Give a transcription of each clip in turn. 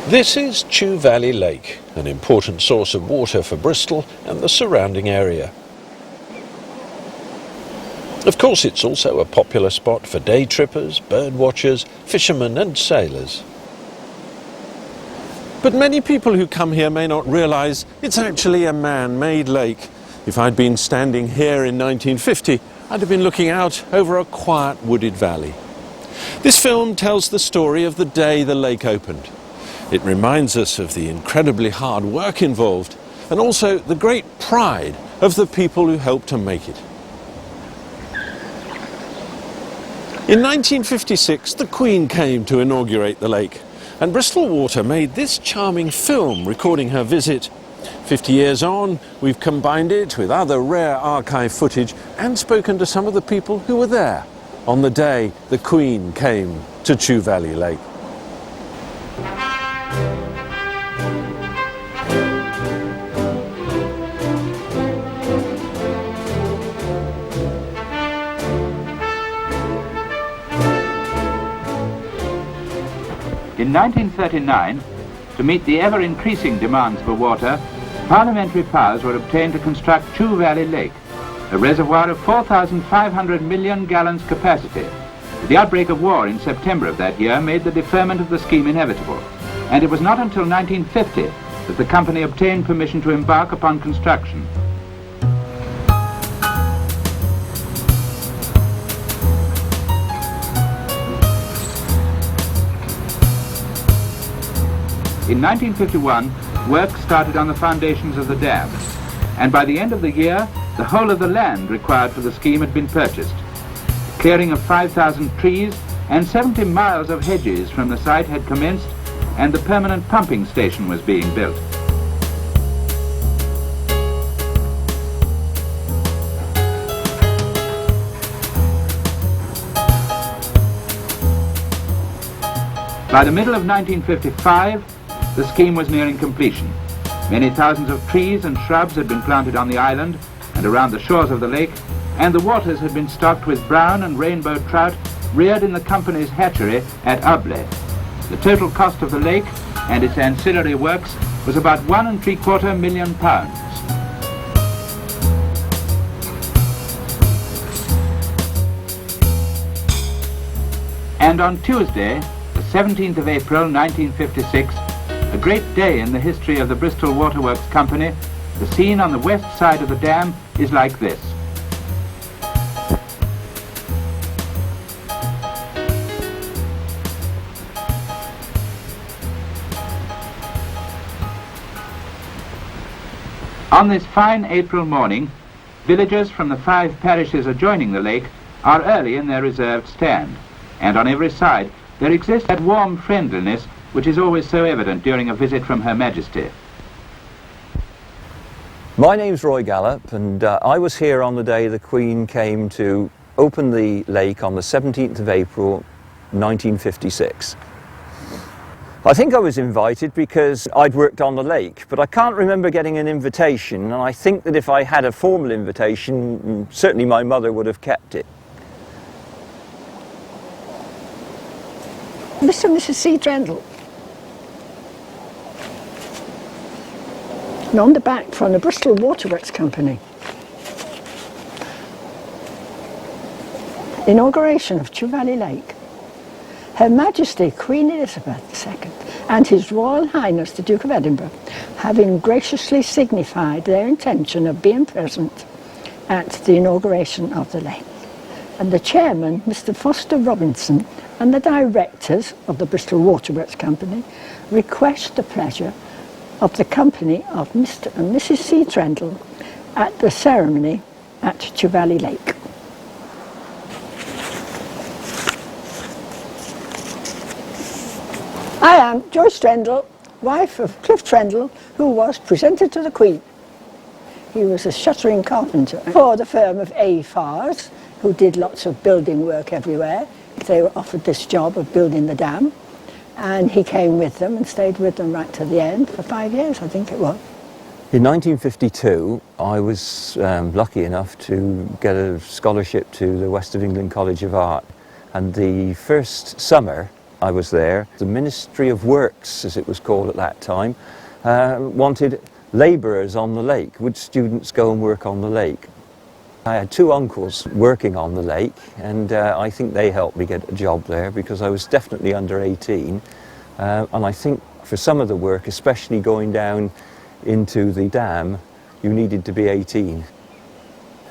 This is Chu Valley Lake, an important source of water for Bristol and the surrounding area. Of course, it's also a popular spot for day trippers, bird watchers, fishermen and sailors. But many people who come here may not realise it's actually a man-made lake. If I'd been standing here in 1950, I'd have been looking out over a quiet wooded valley. This film tells the story of the day the lake opened. It reminds us of the incredibly hard work involved and also the great pride of the people who helped to make it. In 1956, the Queen came to inaugurate the lake, and Bristol Water made this charming film recording her visit. 50 years on, we've combined it with other rare archive footage and spoken to some of the people who were there on the day the Queen came to Chew Valley Lake. In 1939, to meet the ever-increasing demands for water, parliamentary powers were obtained to construct Chu Valley Lake, a reservoir of 4,500 million gallons capacity. The outbreak of war in September of that year made the deferment of the scheme inevitable, and it was not until 1950 that the company obtained permission to embark upon construction. In 1951, work started on the foundations of the dam, and by the end of the year, the whole of the land required for the scheme had been purchased. The clearing of 5,000 trees and 70 miles of hedges from the site had commenced, and the permanent pumping station was being built. By the middle of 1955, the scheme was nearing completion. Many thousands of trees and shrubs had been planted on the island and around the shores of the lake, and the waters had been stocked with brown and rainbow trout reared in the company's hatchery at Ubley. The total cost of the lake and its ancillary works was about £1.75 million. And on Tuesday, the 17th of April 1956, a great day in the history of the Bristol Waterworks Company, the scene on the west side of the dam is like this. On this fine April morning, villagers from the 5 parishes adjoining the lake are early in their reserved stand, and on every side there exists that warm friendliness which is always so evident during a visit from Her Majesty. My name's Roy Gallup, and I was here on the day the Queen came to open the lake on the 17th of April 1956. I think I was invited because I'd worked on the lake, but I can't remember getting an invitation, and I think that if I had a formal invitation, certainly my mother would have kept it. Mr. and Mrs. C. Trendle. And on the back from the Bristol Waterworks Company. Inauguration of Chu Valley Lake. Her Majesty Queen Elizabeth II and His Royal Highness the Duke of Edinburgh having graciously signified their intention of being present at the inauguration of the lake. And the chairman, Mr. Foster Robinson, and the directors of the Bristol Waterworks Company request the pleasure of the company of Mr. and Mrs. C. Trendle at the ceremony at Chu Valley Lake. I am Joyce Trendle, wife of Cliff Trendle, who was presented to the Queen. He was a shuttering carpenter for the firm of A. Fars, who did lots of building work everywhere. They were offered this job of building the dam, and he came with them and stayed with them right to the end for 5 years, I think it was. In 1952, I was lucky enough to get a scholarship to the West of England College of Art, and the first summer I was there. The Ministry of Works, as it was called at that time, wanted labourers on the lake. Would students go and work on the lake? I had two uncles working on the lake, and I think they helped me get a job there because I was definitely under 18. And I think for some of the work, especially going down into the dam, you needed to be 18.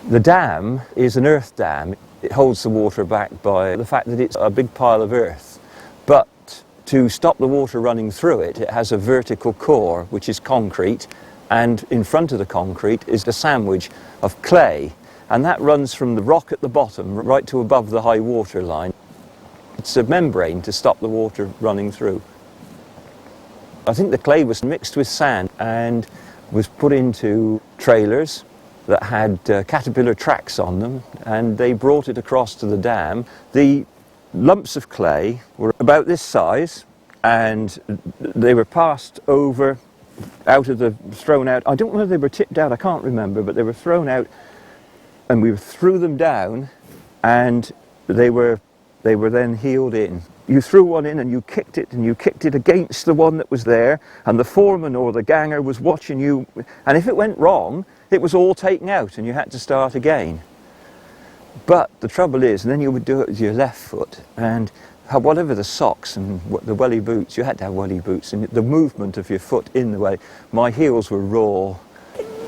The dam is an earth dam. It holds the water back by the fact that it's a big pile of earth. But to stop the water running through it, it has a vertical core, which is concrete, and in front of the concrete is a sandwich of clay. And that runs from the rock at the bottom right to above the high water line. It's a membrane to stop the water running through. I think the clay was mixed with sand and was put into trailers that had caterpillar tracks on them, and they brought it across to the dam. The lumps of clay were about this size, and they were passed over, thrown out. I don't know whether they were tipped out, I can't remember, but they were thrown out, and we threw them down, and they were then heeled in. You threw one in and you kicked it against the one that was there, and the foreman or the ganger was watching you, and if it went wrong, it was all taken out and you had to start again. But the trouble is, and then you would do it with your left foot, and whatever the socks and the welly boots, you had to have welly boots, and the movement of your foot in the welly, my heels were raw.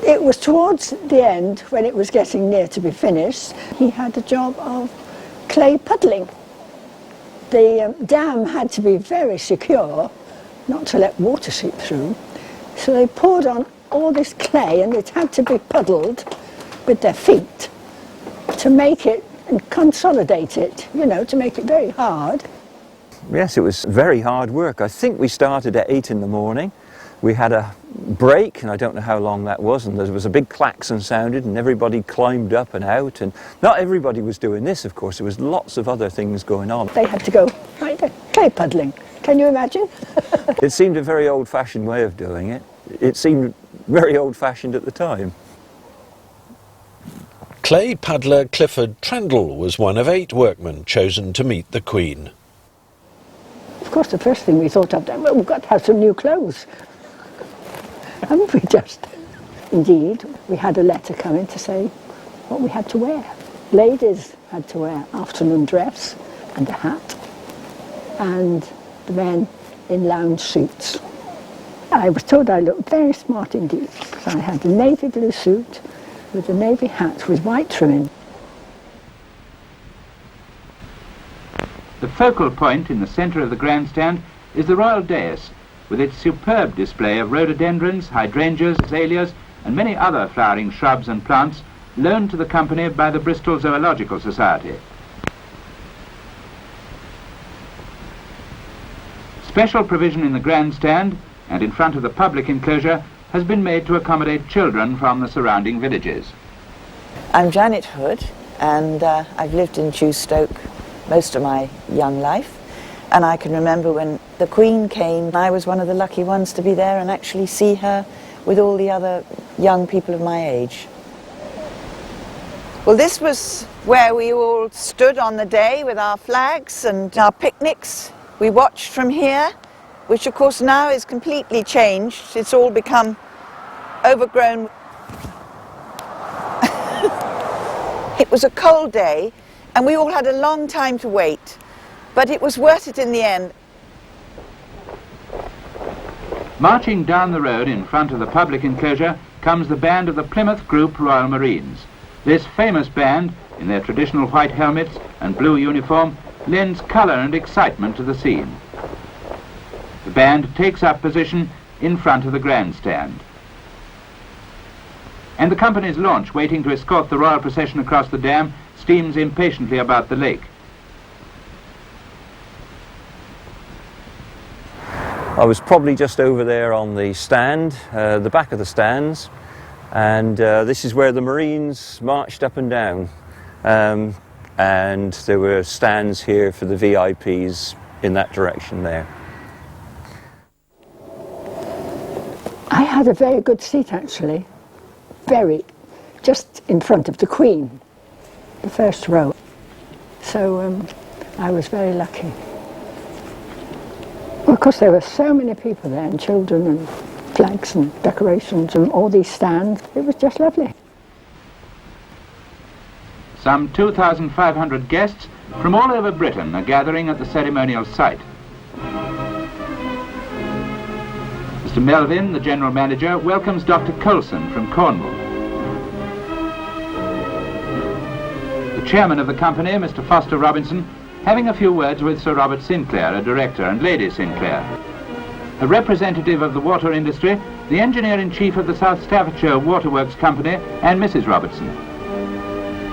It was towards the end, when it was getting near to be finished, he had a job of clay puddling. The dam had to be very secure, not to let water seep through, so they poured on all this clay, and it had to be puddled with their feet to make it and consolidate it, you know, to make it very hard. Yes, it was very hard work. I think we started at 8 in the morning. We had a break, and I don't know how long that was, and there was a big klaxon sounded, and everybody climbed up and out, and not everybody was doing this, of course. There was lots of other things going on. They had to go right there, clay puddling. Can you imagine? It seemed a very old-fashioned way of doing it. It seemed very old-fashioned at the time. Clay puddler Clifford Trendle was one of 8 workmen chosen to meet the Queen. Of course, the first thing we thought of, well, we've got to have some new clothes. Haven't we just? Indeed, we had a letter come in to say what we had to wear. Ladies had to wear afternoon dress and a hat, and the men in lounge suits. I was told I looked very smart indeed, because I had a navy blue suit with a navy hat with white trimming. The focal point in the centre of the grandstand is the royal dais, with its superb display of rhododendrons, hydrangeas, azaleas, and many other flowering shrubs and plants loaned to the company by the Bristol Zoological Society. Special provision in the grandstand and in front of the public enclosure has been made to accommodate children from the surrounding villages. I'm Janet Hood, and I've lived in Chewstoke most of my young life, and I can remember when the Queen came, I was one of the lucky ones to be there and actually see her with all the other young people of my age. Well, this was where we all stood on the day with our flags and our picnics. We watched from here, which of course now is completely changed. It's all become overgrown. It was a cold day, and we all had a long time to wait, but it was worth it in the end. Marching down the road in front of the public enclosure comes the band of the Plymouth Group Royal Marines. This famous band, in their traditional white helmets and blue uniform, lends colour and excitement to the scene. The band takes up position in front of the grandstand. And the company's launch, waiting to escort the royal procession across the dam, steams impatiently about the lake. I was probably just over there on the stand, the back of the stands, and this is where the Marines marched up and down. And there were stands here for the VIPs in that direction there. I had a very good seat actually, just in front of the Queen, the first row. So I was very lucky. Well, of course, there were so many people there, and children and flags and decorations and all these stands. It was just lovely. Some 2,500 guests from all over Britain are gathering at the ceremonial site. Mr. Melvin, the General Manager, welcomes Dr. Coulson from Cornwall. The Chairman of the company, Mr. Foster Robinson, having a few words with Sir Robert Sinclair, a director, and Lady Sinclair. A representative of the water industry, the Engineer-in-Chief of the South Staffordshire Waterworks Company, and Mrs. Robertson.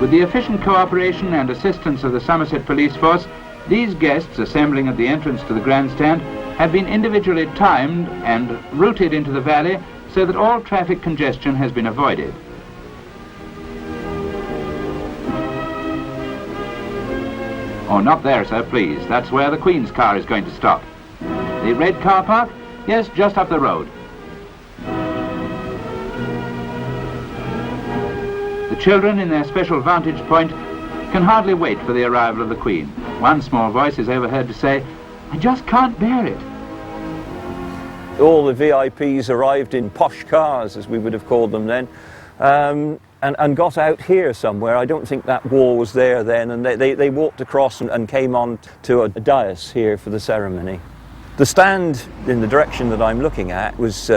With the efficient cooperation and assistance of the Somerset Police Force, these guests assembling at the entrance to the grandstand have been individually timed and routed into the valley so that all traffic congestion has been avoided. Oh, not there, sir, please. That's where the Queen's car is going to stop. The red car park? Yes, just up the road. The children in their special vantage point can hardly wait for the arrival of the Queen. One small voice is overheard to say, "I just can't bear it." All the VIPs arrived in posh cars, as we would have called them then, and got out here somewhere. I don't think that wall was there then, and they walked across and came on to a dais here for the ceremony. The stand in the direction that I'm looking at was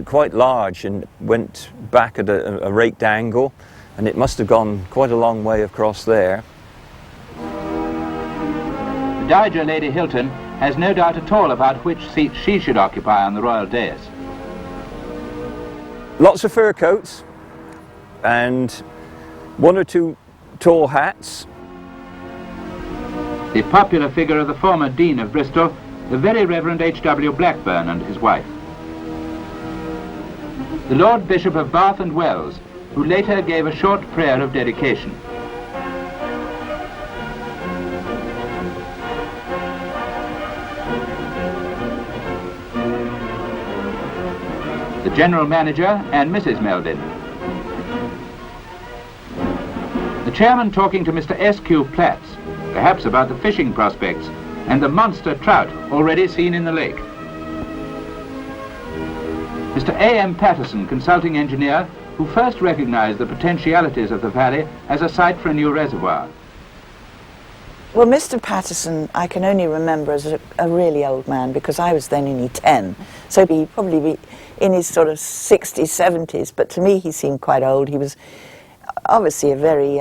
quite large and went back at a raked angle, and it must have gone quite a long way across there. The Dowager Lady Hilton has no doubt at all about which seat she should occupy on the royal dais. Lots of fur coats and one or two tall hats. The popular figure of the former Dean of Bristol, the Very Reverend H.W. Blackburn, and his wife. The Lord Bishop of Bath and Wells, who later gave a short prayer of dedication. The General Manager and Mrs. Melvin. The Chairman talking to Mr. S.Q. Platts, perhaps about the fishing prospects and the monster trout already seen in the lake. Mr. A.M. Patterson, consulting engineer, who first recognized the potentialities of the valley as a site for a new reservoir. Well, Mr. Patterson, I can only remember as a really old man, because I was then only 10. So he'd probably be in his sort of 60s, 70s, but to me he seemed quite old. He was obviously a very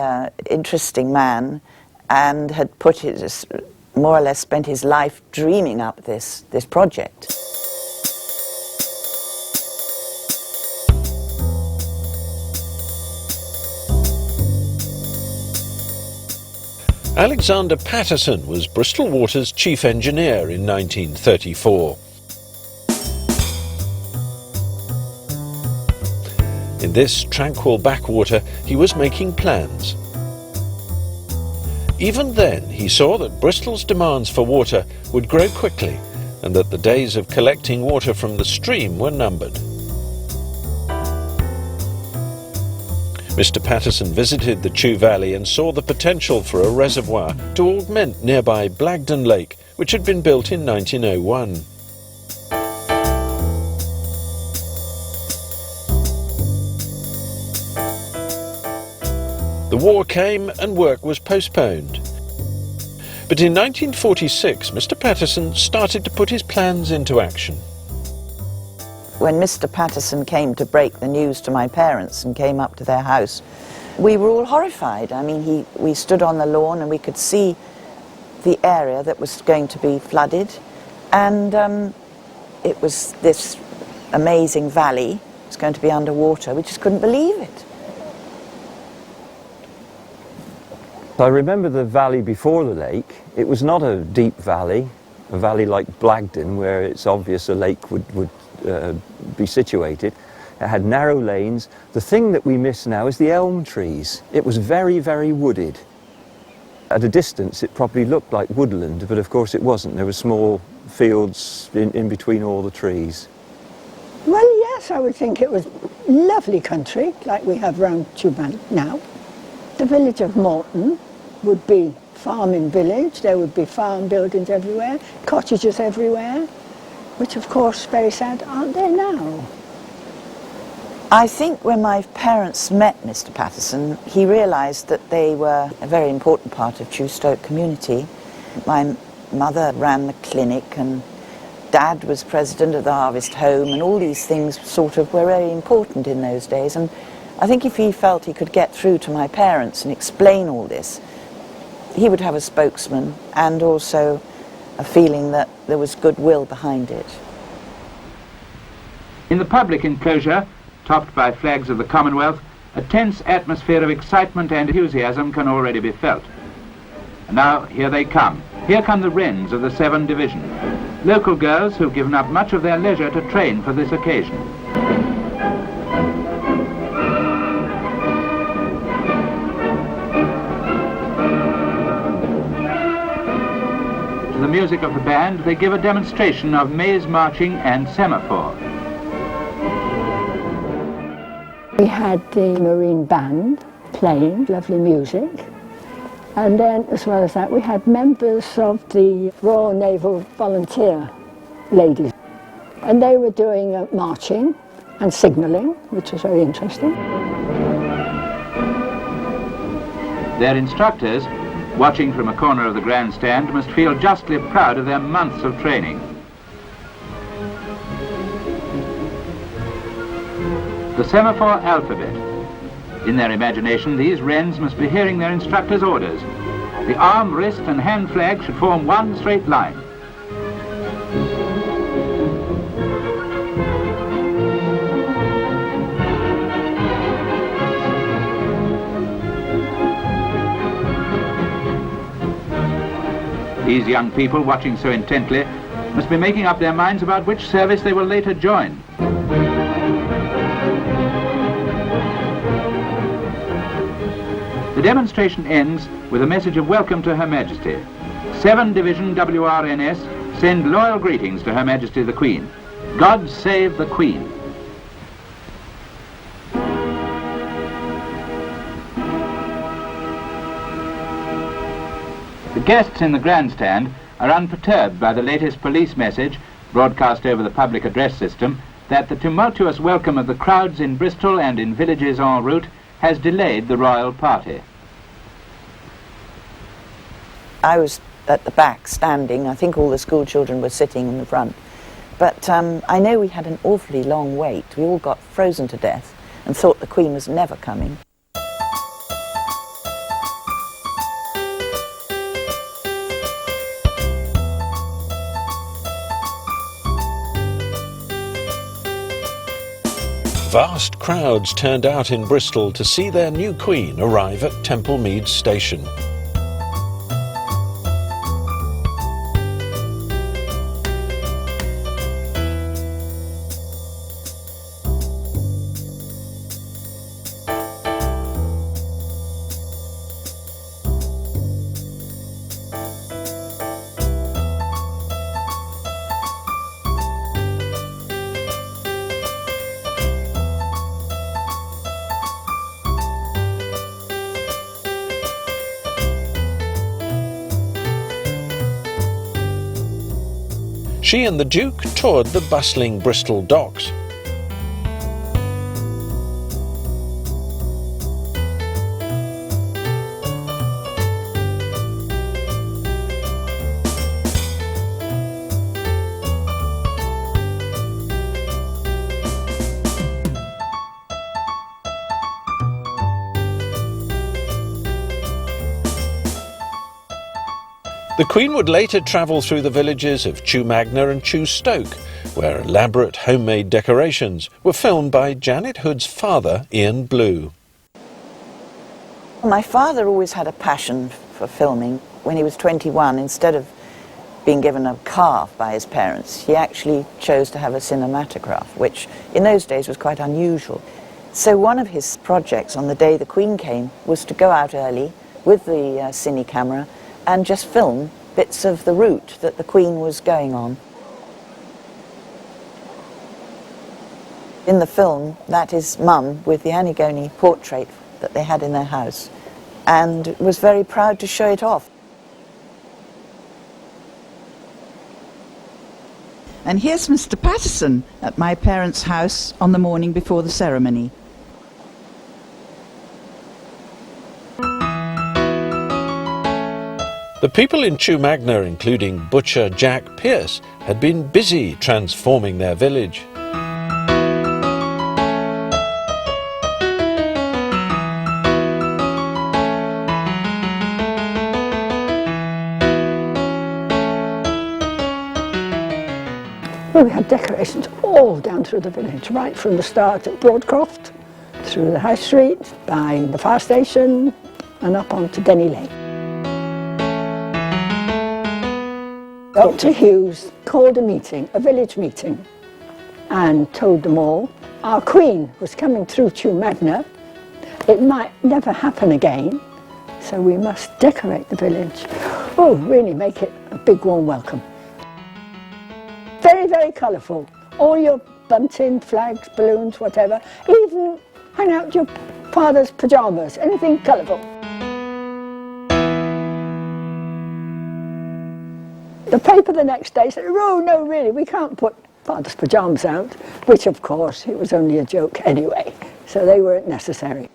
interesting man and had more or less spent his life dreaming up this project. Alexander Patterson was Bristol Water's chief engineer in 1934. In this tranquil backwater, he was making plans. Even then, he saw that Bristol's demands for water would grow quickly and that the days of collecting water from the stream were numbered. Mr. Patterson visited the Chew Valley and saw the potential for a reservoir to augment nearby Blagden Lake, which had been built in 1901. The war came and work was postponed. But in 1946, Mr. Patterson started to put his plans into action. When Mr. Patterson came to break the news to my parents and came up to their house, we were all horrified. I mean, we stood on the lawn and we could see the area that was going to be flooded, and it was this amazing valley. It was going to be underwater. We just couldn't believe it. I remember the valley before the lake. It was not a deep valley, a valley like Blagden, where it's obvious a lake would be situated. It had narrow lanes. The thing that we miss now is the elm trees. It was very, very wooded. At a distance it probably looked like woodland, but of course it wasn't. There were small fields in between all the trees. Well, yes, I would think it was lovely country, like we have round Chew Magna now. The village of Morton would be farming village. There would be farm buildings everywhere, cottages everywhere. which of course very sad, aren't they now? I think when my parents met Mr. Patterson, he realised that they were a very important part of Chew Stoke community. My mother ran the clinic and Dad was president of the Harvest Home, and all these things sort of were very important in those days. And I think if he felt he could get through to my parents and explain all this, he would have a spokesman and also a feeling that there was goodwill behind it. In the public enclosure, topped by flags of the Commonwealth, a tense atmosphere of excitement and enthusiasm can already be felt. And now, here they come. Here come the Wrens of the 7th Division, local girls who've given up much of their leisure to train for this occasion. To the music of the band, they give a demonstration of maze marching and semaphore. We had the Marine Band playing lovely music, and then as well as that we had members of the Royal Naval Volunteer ladies, and they were doing marching and signalling, which was very interesting. Their instructors, watching from a corner of the grandstand, must feel justly proud of their months of training. The semaphore alphabet. In their imagination, these Wrens must be hearing their instructor's orders. The arm, wrist and hand flag should form one straight line. These young people, watching so intently, must be making up their minds about which service they will later join. The demonstration ends with a message of welcome to Her Majesty. 7th Division WRNS send loyal greetings to Her Majesty the Queen. God save the Queen. The guests in the grandstand are unperturbed by the latest police message, broadcast over the public address system, that the tumultuous welcome of the crowds in Bristol and in villages en route has delayed the royal party. I was at the back standing. I think all the school children were sitting in the front. But I know we had an awfully long wait. We all got frozen to death and thought the Queen was never coming. Vast crowds turned out in Bristol to see their new Queen arrive at Temple Meads Station. She and the Duke toured the bustling Bristol docks. The Queen would later travel through the villages of Chew Magna and Chew Stoke, where elaborate homemade decorations were filmed by Janet Hood's father, Ian Blue. My father always had a passion for filming. When he was 21, instead of being given a car by his parents, he actually chose to have a cinematograph, which in those days was quite unusual. So one of his projects on the day the Queen came was to go out early with the cine camera and just film bits of the route that the Queen was going on. In the film, that is Mum with the Antigone portrait that they had in their house, and was very proud to show it off. And here's Mr. Patterson at my parents' house on the morning before the ceremony. The people in Chew Magna, including butcher Jack Pierce, had been busy transforming their village. Well, we had decorations all down through the village, right from the start at Broadcroft, through the High Street, by the fire station, and up onto Denny Lake. Dr. Hughes called a meeting, a village meeting, and told them all our Queen was coming through Chew Magna. It might never happen again, so we must decorate the village. Oh, really make it a big warm welcome. Very, very colourful. All your bunting, flags, balloons, whatever. Even hang out your father's pyjamas, anything colourful. The paper the next day said, oh no, really, we can't put father's pyjamas out, which of course, it was only a joke anyway, so they weren't necessary.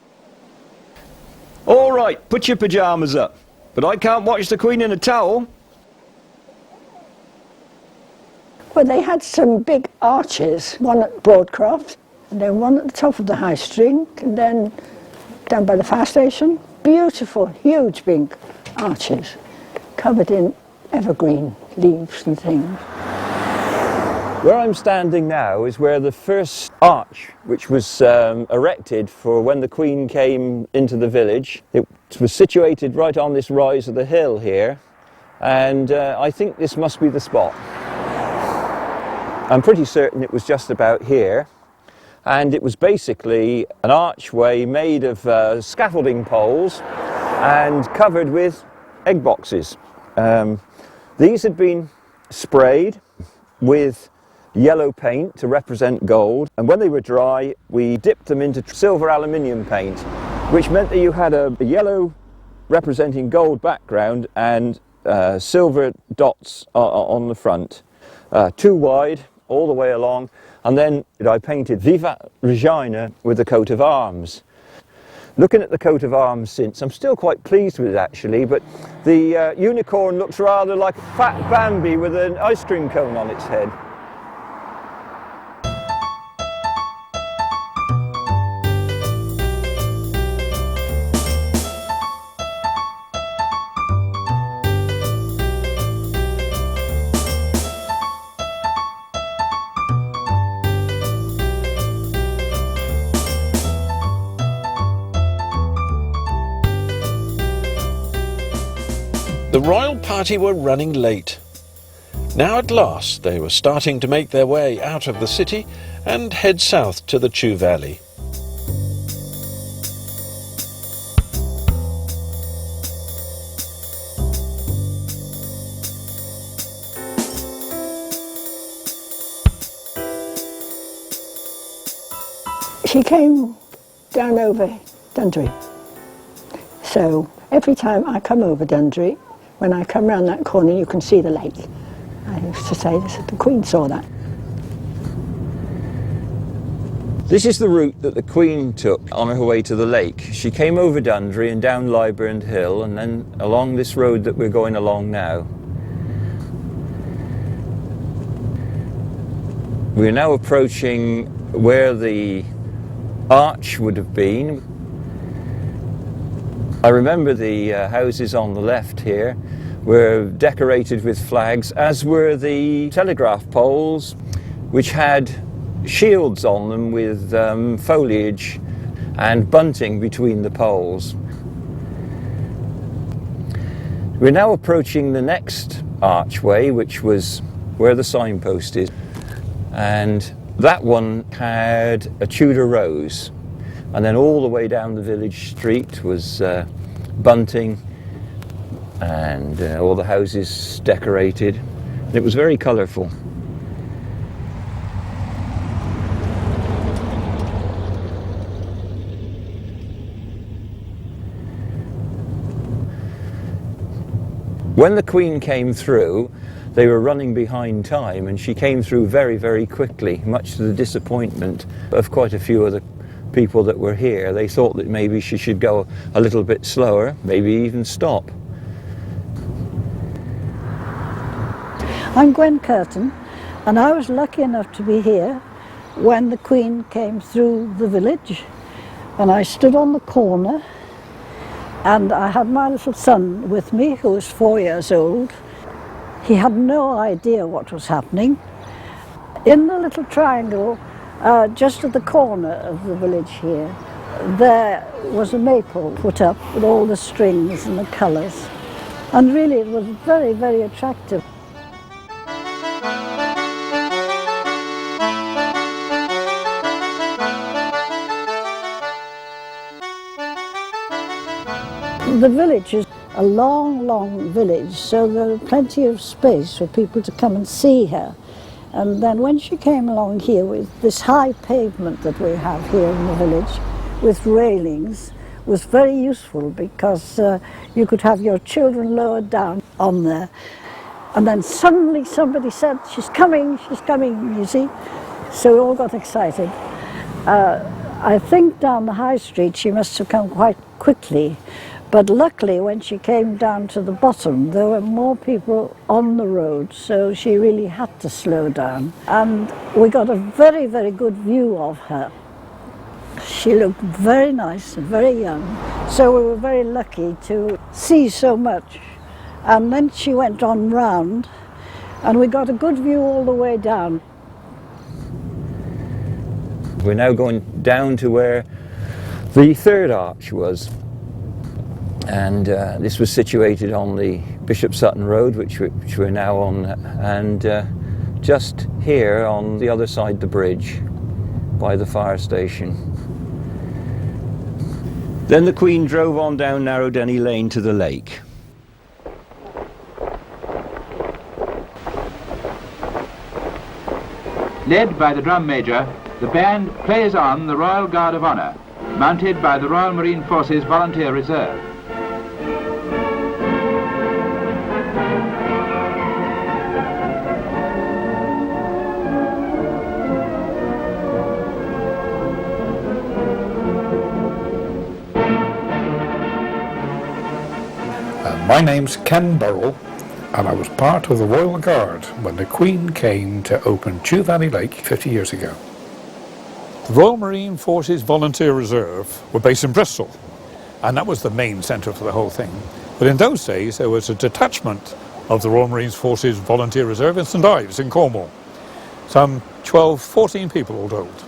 All right, put your pyjamas up, but I can't watch the Queen in a towel. Well, they had some big arches, one at Broadcroft, and then one at the top of the High Street, and then down by the fire station. Beautiful, huge big arches, covered in evergreen leaves and things. Where I'm standing now is where the first arch, which was erected for when the Queen came into the village. It was situated right on this rise of the hill here, and I think this must be the spot. I'm pretty certain it was just about here, and it was basically an archway made of scaffolding poles and covered with egg boxes. These had been sprayed with yellow paint to represent gold, and when they were dry we dipped them into silver aluminium paint, which meant that you had a yellow representing gold background and silver dots on the front, 2 wide all the way along, and then I painted Viva Regina with the coat of arms. Looking at the coat of arms since, I'm still quite pleased with it actually, but the unicorn looks rather like a fat Bambi with an ice cream cone on its head. The royal party were running late. Now at last they were starting to make their way out of the city and head south to the Chu Valley. She came down over Dundry. So every time I come over Dundry, when I come round that corner you can see the lake. I used to say this, the Queen saw that. This is the route that the Queen took on her way to the lake. She came over Dundry and down Lyburn Hill and then along this road that we're going along now. We're now approaching where the arch would have been. I remember the houses on the left here were decorated with flags, as were the telegraph poles, which had shields on them with foliage and bunting between the poles. We're now approaching the next archway, which was where the signpost is, and that one had a Tudor rose, and then all the way down the village street was bunting and all the houses decorated. It was very colourful. When the Queen came through, they were running behind time, and she came through very, very quickly, much to the disappointment of quite a few of the people that were here. They thought that maybe she should go a little bit slower, maybe even stop. I'm Gwen Curtin, and I was lucky enough to be here when the Queen came through the village, and I stood on the corner, and I had my little son with me, who was 4 years old. He had no idea what was happening. In the little triangle, just at the corner of the village here, there was a maple put up with all the strings and the colours, and really it was very, very attractive. The village is a long, long village, so there was plenty of space for people to come and see her. And then when she came along here with this high pavement that we have here in the village, with railings, was very useful because you could have your children lowered down on there. And then suddenly somebody said, she's coming, you see. So we all got excited. I think down the high street she must have come quite quickly. But luckily, when she came down to the bottom, there were more people on the road, so she really had to slow down. And we got a very, very good view of her. She looked very nice and very young, so we were very lucky to see so much. And then she went on round, and we got a good view all the way down. We're now going down to where the third arch was. And this was situated on the Bishop Sutton Road, which we're now on, and just here on the other side the bridge by the fire station. Then the Queen drove on down Narrow Denny Lane to the lake. Led by the drum major, the band plays on the Royal Guard of Honour, mounted by the Royal Marine Forces Volunteer Reserve. My name's Ken Burrell, and I was part of the Royal Guard when the Queen came to open Chu Valley Lake 50 years ago. The Royal Marine Forces Volunteer Reserve were based in Bristol, and that was the main centre for the whole thing. But in those days there was a detachment of the Royal Marine Forces Volunteer Reserve in St Ives in Cornwall. Some 12, 14 people all told.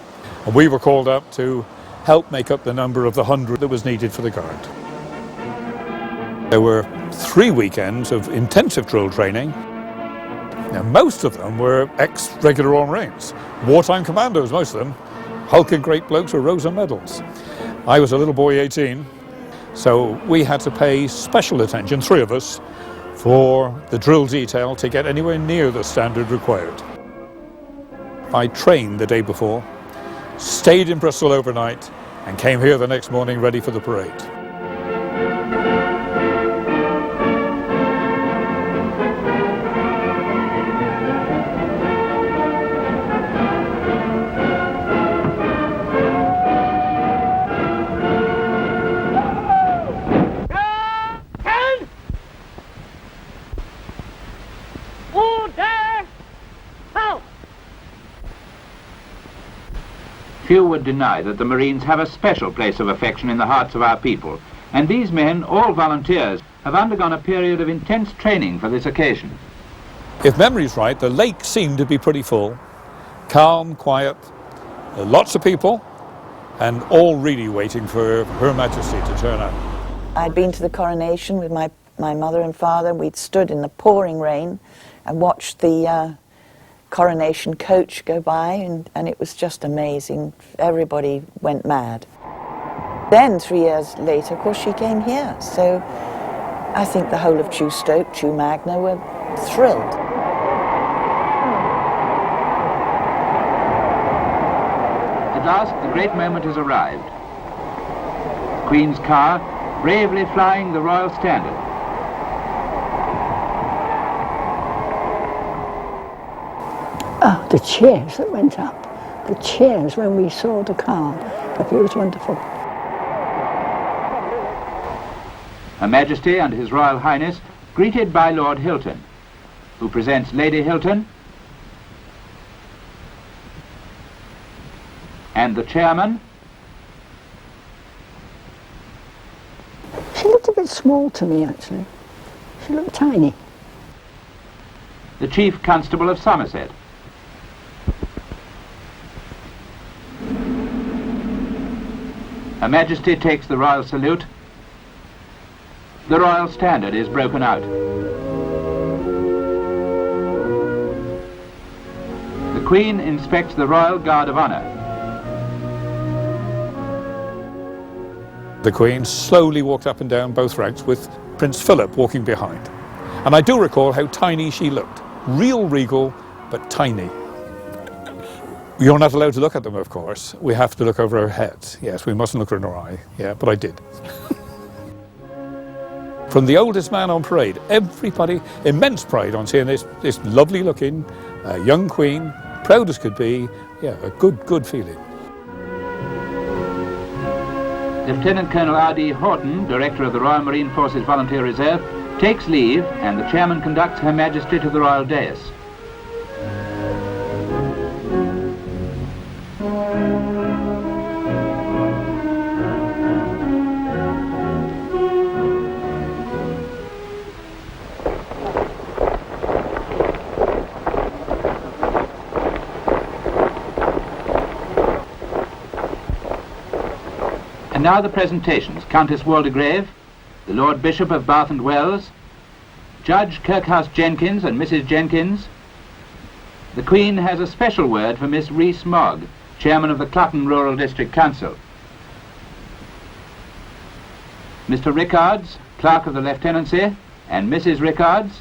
And we were called up to help make up the number of the 100 that was needed for the Guard. There were 3 weekends of intensive drill training. Now, most of them were ex-regular Royal Marines, wartime commandos, most of them, hulking great blokes with Rosa medals. I was a little boy, 18, so we had to pay special attention, 3 of us, for the drill detail to get anywhere near the standard required. I trained the day before, stayed in Bristol overnight, and came here the next morning ready for the parade. Few would deny that the Marines have a special place of affection in the hearts of our people, and these men, all volunteers, have undergone a period of intense training for this occasion. If memory's right, the lake seemed to be pretty full, calm, quiet, lots of people, and all really waiting for Her Majesty to turn up. I'd been to the coronation with my mother and father. We'd stood in the pouring rain and watched the coronation coach go by, and it was just amazing. Everybody went mad. Then 3 years later, of course, she came here. So I think the whole of Chew Magna were thrilled. At last, the great moment has arrived. The Queen's car bravely flying the royal standard. Oh, the cheers that went up. The cheers when we saw the card. But it was wonderful. Her Majesty and His Royal Highness greeted by Lord Hilton, who presents Lady Hilton and the chairman. She looked a bit small to me, actually. She looked tiny. The Chief Constable of Somerset. Her Majesty takes the royal salute. The royal standard is broken out. The Queen inspects the Royal Guard of Honour. The Queen slowly walked up and down both ranks with Prince Philip walking behind. And I do recall how tiny she looked. Real regal, but tiny. You're not allowed to look at them, of course. We have to look over our heads. Yes, we mustn't look her in her eye. Yeah, but I did. From the oldest man on parade, everybody, immense pride on seeing this lovely looking young Queen, proud as could be. Yeah, a good feeling. Lieutenant Colonel R.D. Horton, Director of the Royal Marine Forces Volunteer Reserve, takes leave and the chairman conducts Her Majesty to the royal dais. And now the presentations. Countess Waldegrave, the Lord Bishop of Bath and Wells, Judge Kirkhouse Jenkins and Mrs. Jenkins. The Queen has a special word for Miss Rees Mogg, Chairman of the Clutton Rural District Council. Mr. Rickards, Clerk of the Lieutenancy, and Mrs. Rickards,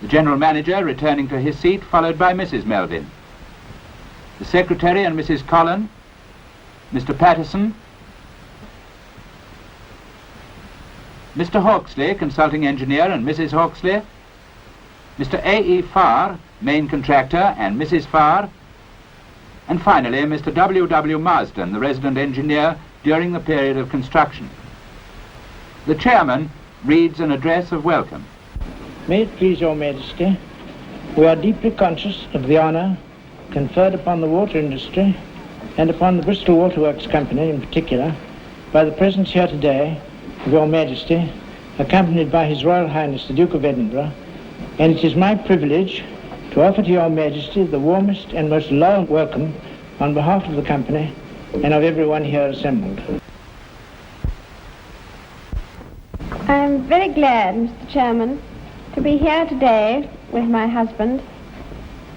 the General Manager returning to his seat, followed by Mrs. Melvin. The Secretary and Mrs. Collin, Mr. Patterson, Mr. Hawksley, Consulting Engineer, and Mrs. Hawksley, Mr. A.E. Farr, Main Contractor, and Mrs. Farr, and finally Mr. W.W. Marsden, the Resident Engineer, during the period of construction. The Chairman reads an address of welcome. May it please Your Majesty, we are deeply conscious of the honour conferred upon the water industry and upon the Bristol Waterworks Company in particular by the presence here today of Your Majesty, accompanied by His Royal Highness the Duke of Edinburgh, and it is my privilege to offer to Your Majesty the warmest and most loyal welcome on behalf of the company and of everyone here assembled. I am very glad, Mr. Chairman, to be here today with my husband,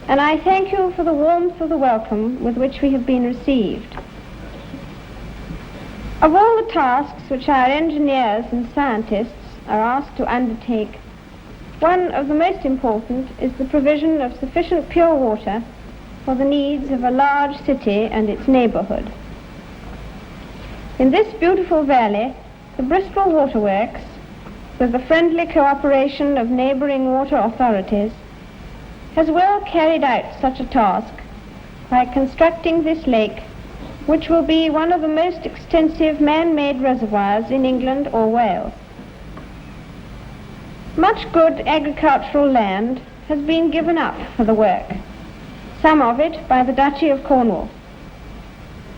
and I thank you for the warmth of the welcome with which we have been received. Of all the tasks which our engineers and scientists are asked to undertake, one of the most important is the provision of sufficient pure water for the needs of a large city and its neighbourhood. In this beautiful valley, the Bristol Waterworks, with the friendly cooperation of neighbouring water authorities, has well carried out such a task by constructing this lake, which will be one of the most extensive man-made reservoirs in England or Wales. Much good agricultural land has been given up for the work, some of it by the Duchy of Cornwall.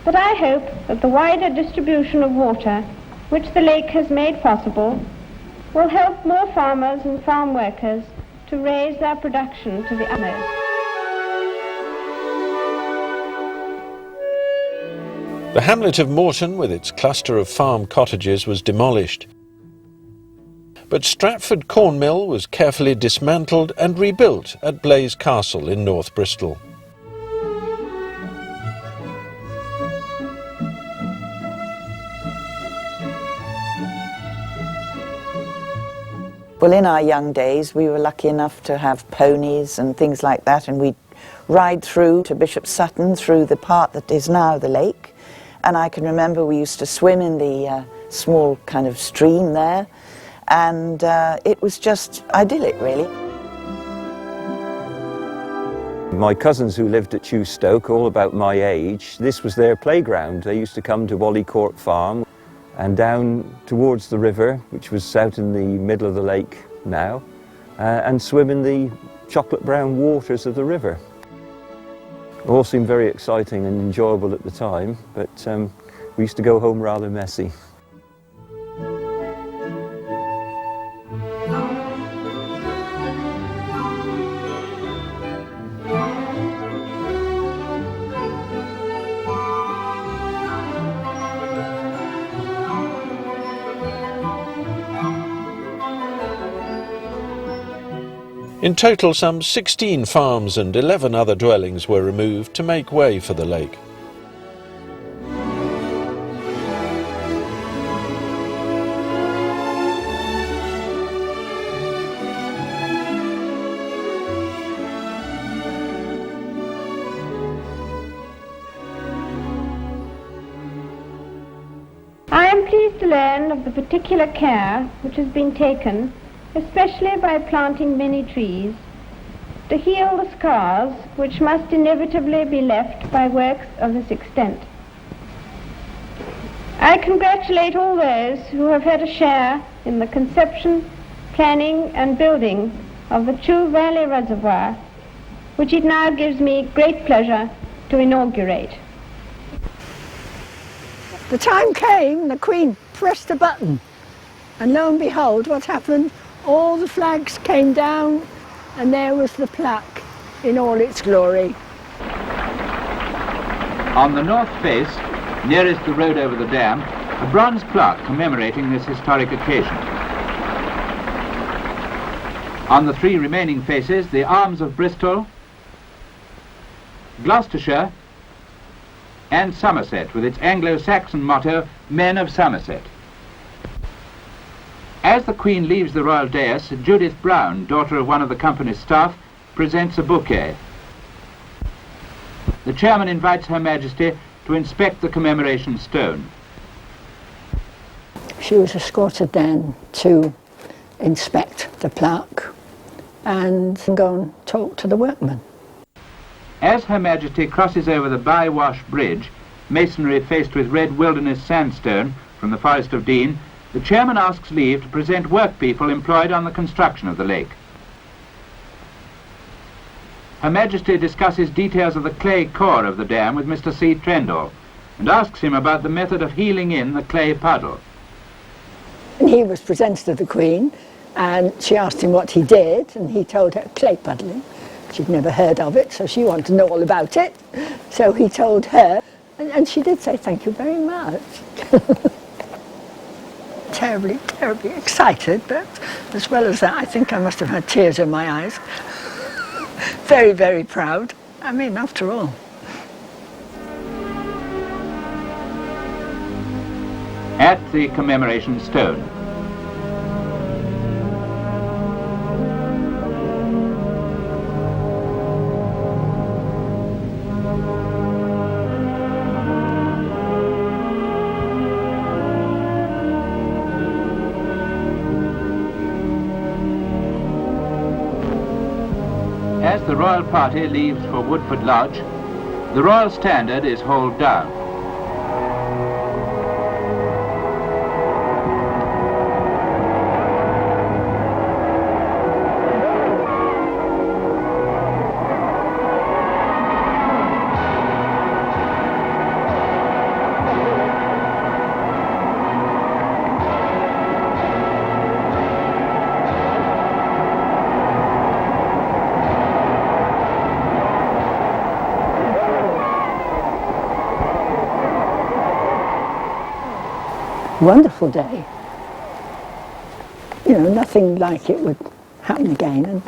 But I hope that the wider distribution of water, which the lake has made possible, will help more farmers and farm workers to raise their production to the utmost. The hamlet of Moreton, with its cluster of farm cottages, was demolished. But Stratford corn mill was carefully dismantled and rebuilt at Blaise Castle in North Bristol. Well, in our young days, we were lucky enough to have ponies and things like that, and we'd ride through to Bishop Sutton through the part that is now the lake. And I can remember we used to swim in the small kind of stream there, and it was just idyllic, really. My cousins who lived at Chew Stoke, all about my age, this was their playground. They used to come to Wally Court Farm and down towards the river, which was out in the middle of the lake now, and swim in the chocolate brown waters of the river. It all seemed very exciting and enjoyable at the time, but we used to go home rather messy. In total, some 16 farms and 11 other dwellings were removed to make way for the lake. I am pleased to learn of the particular care which has been taken, especially by planting many trees, to heal the scars which must inevitably be left by works of this extent. I congratulate all those who have had a share in the conception, planning and building of the Chu Valley Reservoir, which it now gives me great pleasure to inaugurate. The time came, the Queen pressed a button, and lo and behold, what happened? All the flags came down, and there was the plaque in all its glory. On the north face, nearest the road over the dam, a bronze plaque commemorating this historic occasion. On the three remaining faces, the arms of Bristol, Gloucestershire, and Somerset, with its Anglo-Saxon motto, Men of Somerset. As the Queen leaves the royal dais, Judith Brown, daughter of one of the company's staff, presents a bouquet. The chairman invites Her Majesty to inspect the commemoration stone. She was escorted then to inspect the plaque and go and talk to the workmen. As Her Majesty crosses over the Bywash Bridge, masonry faced with red wilderness sandstone from the Forest of Dean, the chairman asks leave to present workpeople employed on the construction of the lake. Her Majesty discusses details of the clay core of the dam with Mr. C. Trendall and asks him about the method of healing in the clay puddle. And he was presented to the Queen, and she asked him what he did, and he told her clay puddling. She'd never heard of it, so she wanted to know all about it. So he told her, and she did say, "Thank you very much." Terribly, terribly excited, but as well as that, I think I must have had tears in my eyes. Very, very proud. I mean, after all. At the commemoration stone. As the royal party leaves for Woodford Lodge, the royal standard is hauled down. Wonderful day. You know, nothing like it would happen again,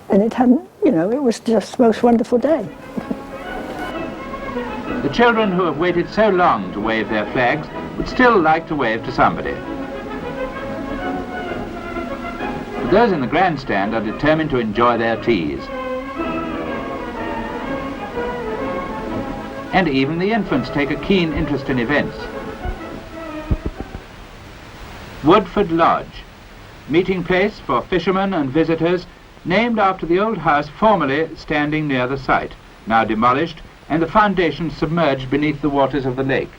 and it hadn't, you know, it was just the most wonderful day. The children who have waited so long to wave their flags would still like to wave to somebody. But those in the grandstand are determined to enjoy their teas. And even the infants take a keen interest in events. Woodford Lodge, meeting place for fishermen and visitors named after the old house formerly standing near the site, now demolished and the foundations submerged beneath the waters of the lake.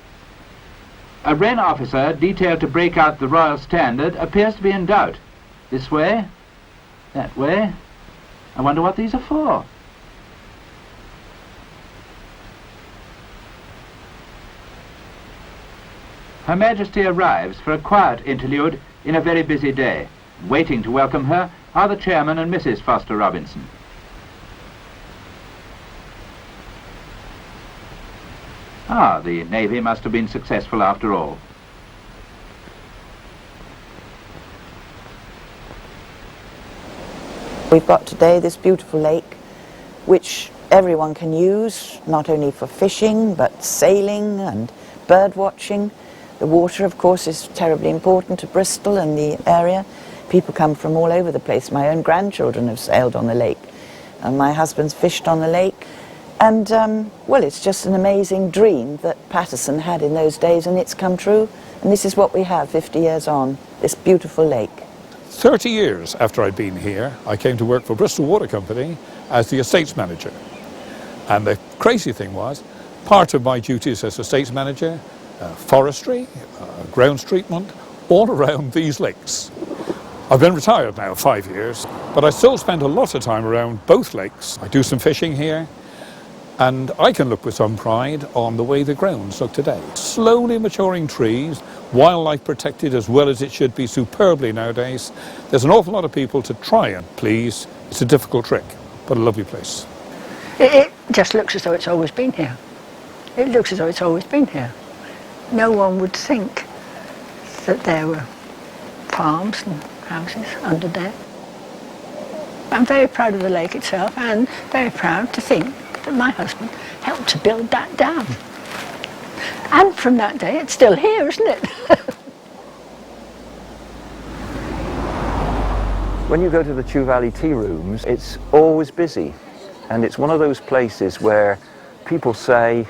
A Wren officer detailed to break out the royal standard appears to be in doubt. This way? That way? I wonder what these are for. Her Majesty arrives for a quiet interlude in a very busy day. Waiting to welcome her are the Chairman and Mrs. Foster Robinson. Ah, the Navy must have been successful after all. We've got today this beautiful lake, which everyone can use, not only for fishing, but sailing and bird watching. The water, of course, is terribly important to Bristol and the area. People come from all over the place. My own grandchildren have sailed on the lake, and my husband's fished on the lake. And, well, it's just an amazing dream that Patterson had in those days, and it's come true. And this is what we have 50 years on, this beautiful lake. 30 years after I'd been here, I came to work for Bristol Water Company as the estates manager. And the crazy thing was, part of my duties as estates manager, forestry, grounds treatment, all around these lakes. I've been retired now 5 years, but I still spend a lot of time around both lakes. I do some fishing here, and I can look with some pride on the way the grounds look today. Slowly maturing trees, wildlife protected as well as it should be superbly nowadays. There's an awful lot of people to try and please. It's a difficult trick, but a lovely place. It just looks as though it's always been here. It looks as though it's always been here. No one would think that there were farms and houses under there. I'm very proud of the lake itself, and very proud to think that my husband helped to build that dam. And from that day, it's still here, isn't it? When you go to the Chu Valley tea rooms, it's always busy. And it's one of those places where people say,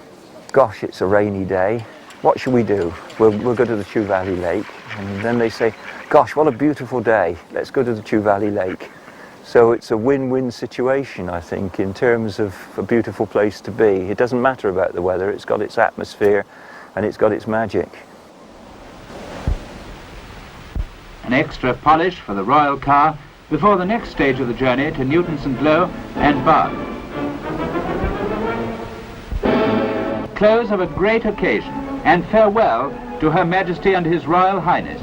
gosh, it's a rainy day. What should we do? We'll go to the Chu Valley Lake. And then they say, gosh, what a beautiful day. Let's go to the Chu Valley Lake. So it's a win-win situation, I think, in terms of a beautiful place to be. It doesn't matter about the weather. It's got its atmosphere and it's got its magic. An extra polish for the royal car before the next stage of the journey to Newton St. Lo and Bath. Close of a great occasion and farewell to Her Majesty and His Royal Highness.